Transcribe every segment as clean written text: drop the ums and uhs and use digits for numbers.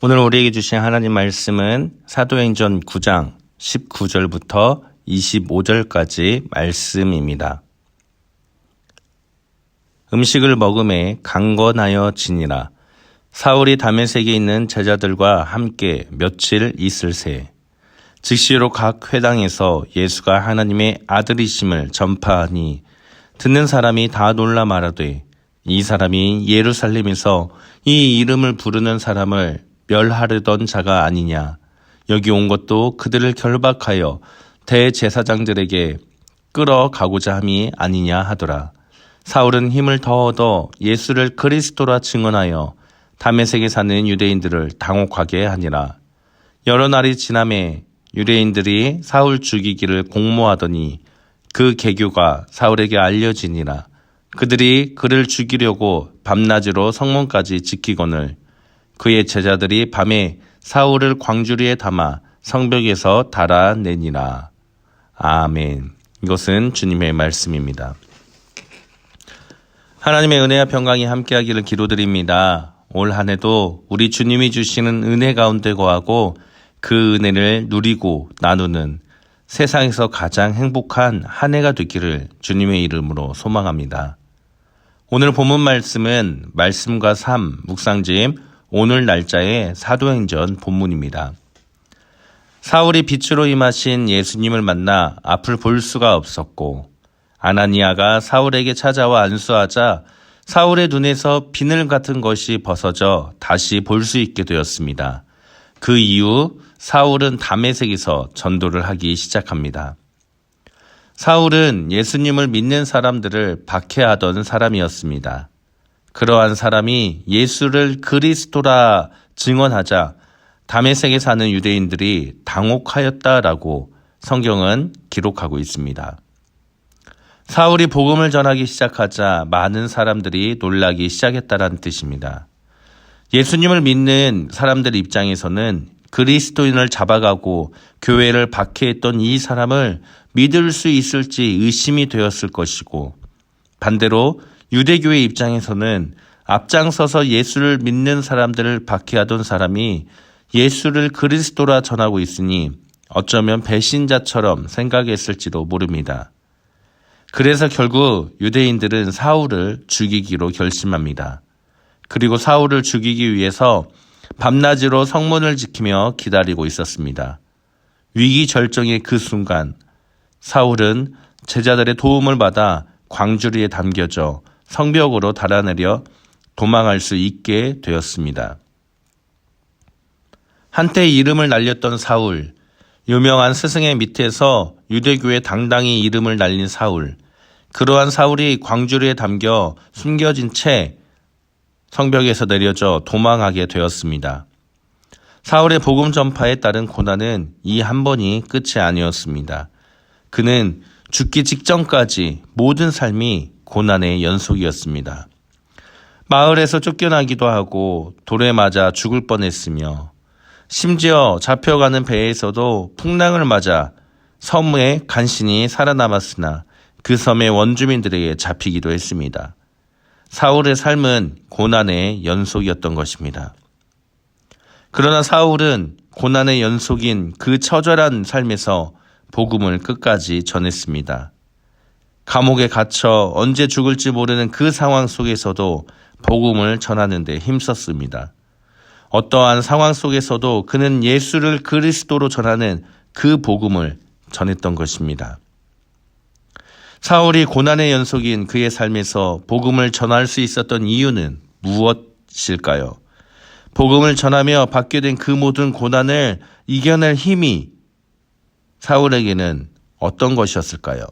오늘 우리에게 주신 하나님 말씀은 사도행전 9장 19절부터 25절까지 말씀입니다. 음식을 먹음에 강건하여 지니라. 사울이 다메섹에 있는 제자들과 함께 며칠 있을새 즉시로 각 회당에서 예수가 하나님의 아들이심을 전파하니 듣는 사람이 다 놀라 말하되 이 사람이 예루살렘에서 이 이름을 부르는 사람을 멸하려던 자가 아니냐. 여기 온 것도 그들을 결박하여 대제사장들에게 끌어가고자 함이 아니냐 하더라. 사울은 힘을 더 얻어 예수를 그리스도라 증언하여 다메섹에 사는 유대인들을 당혹하게 하니라. 여러 날이 지나매 유대인들이 사울 죽이기를 공모하더니 그 계교가 사울에게 알려지니라. 그들이 그를 죽이려고 밤낮으로 성문까지 지키거늘 그의 제자들이 밤에 사울을 광주리에 담아 성벽에서 달아내니라. 아멘. 이것은 주님의 말씀입니다. 하나님의 은혜와 평강이 함께하기를 기도드립니다. 올 한 해도 우리 주님이 주시는 은혜 가운데 거하고 그 은혜를 누리고 나누는 세상에서 가장 행복한 한 해가 되기를 주님의 이름으로 소망합니다. 오늘 본문 말씀은 말씀과 삶 묵상집 오늘 날짜의 사도행전 본문입니다. 사울이 빛으로 임하신 예수님을 만나 앞을 볼 수가 없었고 아나니아가 사울에게 찾아와 안수하자 사울의 눈에서 비늘 같은 것이 벗어져 다시 볼 수 있게 되었습니다. 그 이후 사울은 다메섹에서 전도를 하기 시작합니다. 사울은 예수님을 믿는 사람들을 박해하던 사람이었습니다. 그러한 사람이 예수를 그리스도라 증언하자 다메섹에 사는 유대인들이 당혹하였다라고 성경은 기록하고 있습니다. 사울이 복음을 전하기 시작하자 많은 사람들이 놀라기 시작했다는 뜻입니다. 예수님을 믿는 사람들 입장에서는 그리스도인을 잡아가고 교회를 박해했던 이 사람을 믿을 수 있을지 의심이 되었을 것이고 반대로 유대교회 입장에서는 앞장서서 예수를 믿는 사람들을 박해하던 사람이 예수를 그리스도라 전하고 있으니 어쩌면 배신자처럼 생각했을지도 모릅니다. 그래서 결국 유대인들은 사울을 죽이기로 결심합니다. 그리고 사울을 죽이기 위해서 밤낮으로 성문을 지키며 기다리고 있었습니다. 위기절정의 그 순간 사울은 제자들의 도움을 받아 광주리에 담겨져 성벽으로 달아내려 도망할 수 있게 되었습니다. 한때 이름을 날렸던 사울, 유명한 스승의 밑에서 유대교에 당당히 이름을 날린 사울, 그러한 사울이 광주리에 담겨 숨겨진 채 성벽에서 내려져 도망하게 되었습니다. 사울의 복음 전파에 따른 고난은 이 한 번이 끝이 아니었습니다. 그는 죽기 직전까지 모든 삶이 고난의 연속이었습니다. 마을에서 쫓겨나기도 하고 돌에 맞아 죽을 뻔했으며 심지어 잡혀가는 배에서도 풍랑을 맞아 섬에 간신히 살아남았으나 그 섬의 원주민들에게 잡히기도 했습니다. 사울의 삶은 고난의 연속이었던 것입니다. 그러나 사울은 고난의 연속인 그 처절한 삶에서 복음을 끝까지 전했습니다. 감옥에 갇혀 언제 죽을지 모르는 그 상황 속에서도 복음을 전하는 데 힘썼습니다. 어떠한 상황 속에서도 그는 예수를 그리스도로 전하는 그 복음을 전했던 것입니다. 사울이 고난의 연속인 그의 삶에서 복음을 전할 수 있었던 이유는 무엇일까요? 복음을 전하며 받게 된 그 모든 고난을 이겨낼 힘이 사울에게는 어떤 것이었을까요?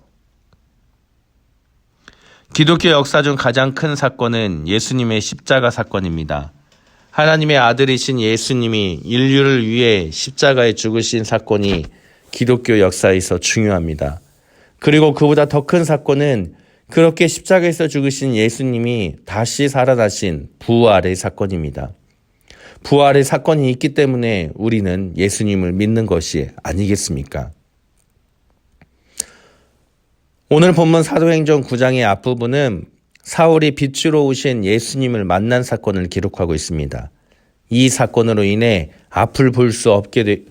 기독교 역사 중 가장 큰 사건은 예수님의 십자가 사건입니다. 하나님의 아들이신 예수님이 인류를 위해 십자가에 죽으신 사건이 기독교 역사에서 중요합니다. 그리고 그보다 더 큰 사건은 그렇게 십자가에서 죽으신 예수님이 다시 살아나신 부활의 사건입니다. 부활의 사건이 있기 때문에 우리는 예수님을 믿는 것이 아니겠습니까? 오늘 본문 사도행전 9장의 앞부분은 사울이 빛으로 오신 예수님을 만난 사건을 기록하고 있습니다. 이 사건으로 인해 앞을 볼 수 없게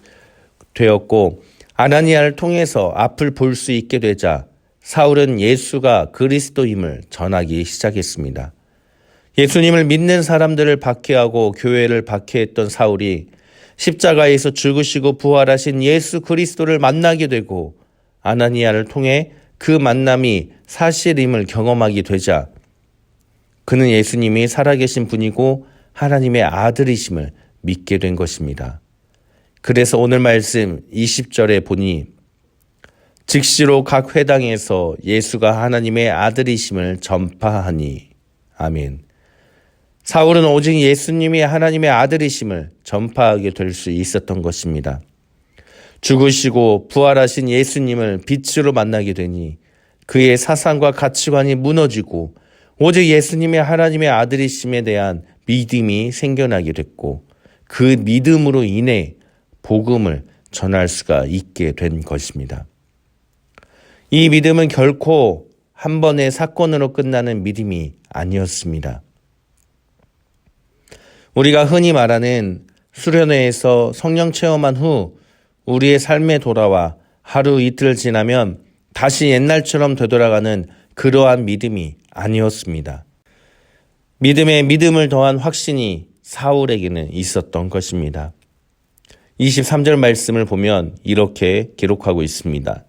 되었고 아나니아를 통해서 앞을 볼 수 있게 되자 사울은 예수가 그리스도임을 전하기 시작했습니다. 예수님을 믿는 사람들을 박해하고 교회를 박해했던 사울이 십자가에서 죽으시고 부활하신 예수 그리스도를 만나게 되고 아나니아를 통해 그 만남이 사실임을 경험하게 되자 그는 예수님이 살아계신 분이고 하나님의 아들이심을 믿게 된 것입니다. 그래서 오늘 말씀 20절에 보니 즉시로 각 회당에서 예수가 하나님의 아들이심을 전파하니. 아멘. 사울은 오직 예수님이 하나님의 아들이심을 전파하게 될 수 있었던 것입니다. 죽으시고 부활하신 예수님을 빛으로 만나게 되니 그의 사상과 가치관이 무너지고 오직 예수님이 하나님의 아들이심에 대한 믿음이 생겨나게 됐고 그 믿음으로 인해 복음을 전할 수가 있게 된 것입니다. 이 믿음은 결코 한 번의 사건으로 끝나는 믿음이 아니었습니다. 우리가 흔히 말하는 수련회에서 성령 체험한 후 우리의 삶에 돌아와 하루 이틀 지나면 다시 옛날처럼 되돌아가는 그러한 믿음이 아니었습니다. 믿음에 믿음을 더한 확신이 사울에게는 있었던 것입니다. 23절 말씀을 보면 이렇게 기록하고 있습니다.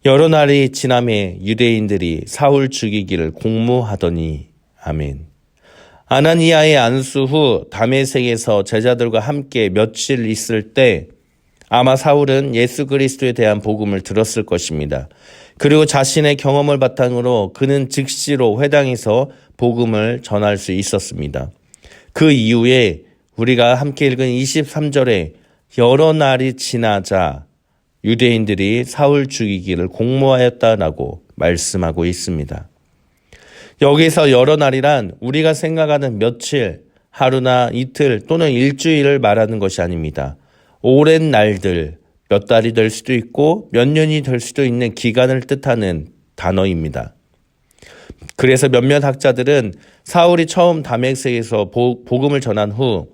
여러 날이 지남에 유대인들이 사울 죽이기를 공모하더니. 아멘. 아나니아의 안수 후 다메섹에서 제자들과 함께 며칠 있을 때 아마 사울은 예수 그리스도에 대한 복음을 들었을 것입니다. 그리고 자신의 경험을 바탕으로 그는 즉시로 회당에서 복음을 전할 수 있었습니다. 그 이후에 우리가 함께 읽은 23절에 여러 날이 지나자 유대인들이 사울 죽이기를 공모하였다라고 말씀하고 있습니다. 여기서 여러 날이란 우리가 생각하는 며칠, 하루나 이틀 또는 일주일을 말하는 것이 아닙니다. 오랜 날들, 몇 달이 될 수도 있고 몇 년이 될 수도 있는 기간을 뜻하는 단어입니다. 그래서 몇몇 학자들은 사울이 처음 다메섹에서 복음을 전한 후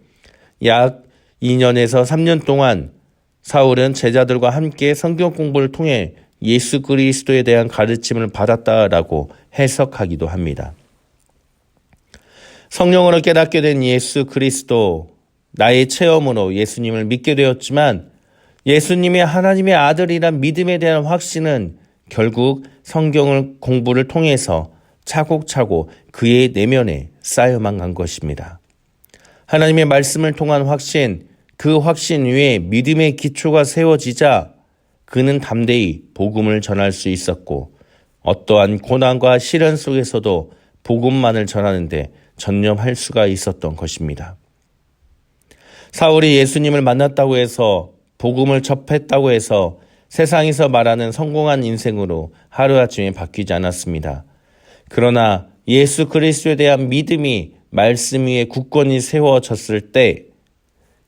약 2년에서 3년 동안 사울은 제자들과 함께 성경 공부를 통해 예수 그리스도에 대한 가르침을 받았다라고 해석하기도 합니다. 성령으로 깨닫게 된 예수 그리스도, 나의 체험으로 예수님을 믿게 되었지만 예수님이 하나님의 아들이란 믿음에 대한 확신은 결국 성경을 공부를 통해서 차곡차곡 그의 내면에 쌓여만 간 것입니다. 하나님의 말씀을 통한 확신, 그 확신 위에 믿음의 기초가 세워지자 그는 담대히 복음을 전할 수 있었고 어떠한 고난과 시련 속에서도 복음만을 전하는데 전념할 수가 있었던 것입니다. 사울이 예수님을 만났다고 해서 복음을 접했다고 해서 세상에서 말하는 성공한 인생으로 하루아침에 바뀌지 않았습니다. 그러나 예수 그리스도에 대한 믿음이 말씀 위에 굳건히 세워졌을 때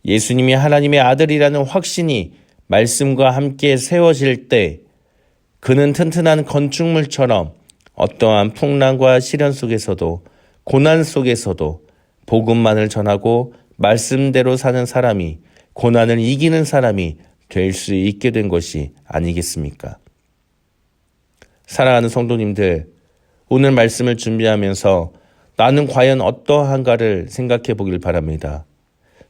예수님이 하나님의 아들이라는 확신이 말씀과 함께 세워질 때 그는 튼튼한 건축물처럼 어떠한 풍랑과 시련 속에서도 고난 속에서도 복음만을 전하고 말씀대로 사는 사람이 고난을 이기는 사람이 될 수 있게 된 것이 아니겠습니까? 사랑하는 성도님들, 오늘 말씀을 준비하면서 나는 과연 어떠한가를 생각해 보길 바랍니다.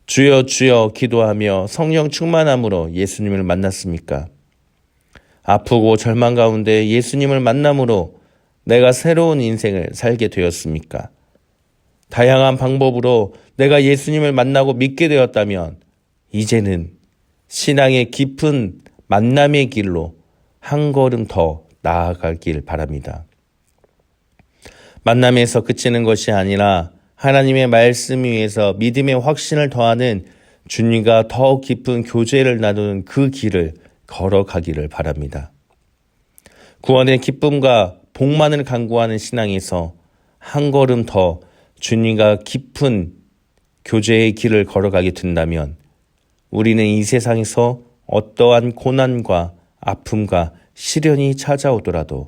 주여 주여 기도하며 성령 충만함으로 예수님을 만났습니까? 아프고 절망 가운데 예수님을 만남으로 내가 새로운 인생을 살게 되었습니까? 다양한 방법으로 내가 예수님을 만나고 믿게 되었다면 이제는 신앙의 깊은 만남의 길로 한 걸음 더 나아가길 바랍니다. 만남에서 그치는 것이 아니라 하나님의 말씀 위에서 믿음의 확신을 더하는 주님과 더 깊은 교제를 나누는 그 길을 걸어가기를 바랍니다. 구원의 기쁨과 복만을 간구하는 신앙에서 한 걸음 더 주님과 깊은 교제의 길을 걸어가게 된다면 우리는 이 세상에서 어떠한 고난과 아픔과 시련이 찾아오더라도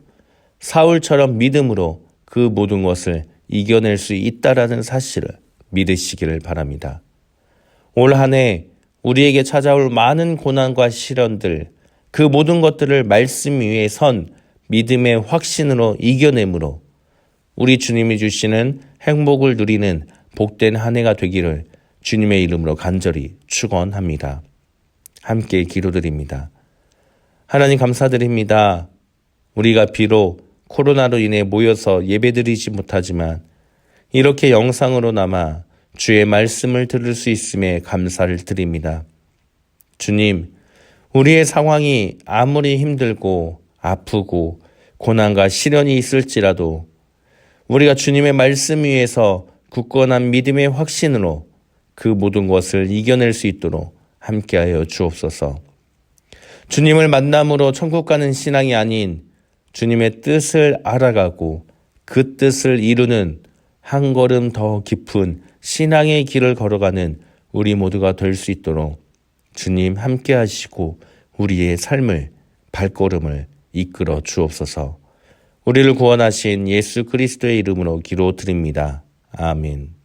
사울처럼 믿음으로 그 모든 것을 이겨낼 수 있다라는 사실을 믿으시기를 바랍니다. 올 한 해 우리에게 찾아올 많은 고난과 시련들, 그 모든 것들을 말씀 위에 선 믿음의 확신으로 이겨내므로 우리 주님이 주시는 행복을 누리는 복된 한 해가 되기를 주님의 이름으로 간절히 축원합니다. 함께 기도드립니다. 하나님 감사드립니다. 우리가 비록 코로나로 인해 모여서 예배드리지 못하지만 이렇게 영상으로나마 주의 말씀을 들을 수 있음에 감사를 드립니다. 주님, 우리의 상황이 아무리 힘들고 아프고 고난과 시련이 있을지라도 우리가 주님의 말씀 위에서 굳건한 믿음의 확신으로 그 모든 것을 이겨낼 수 있도록 함께하여 주옵소서. 주님을 만남으로 천국 가는 신앙이 아닌 주님의 뜻을 알아가고 그 뜻을 이루는 한 걸음 더 깊은 신앙의 길을 걸어가는 우리 모두가 될 수 있도록 주님 함께 하시고 우리의 삶을, 발걸음을 이끌어 주옵소서. 우리를 구원하신 예수 그리스도의 이름으로 기도드립니다. 아멘.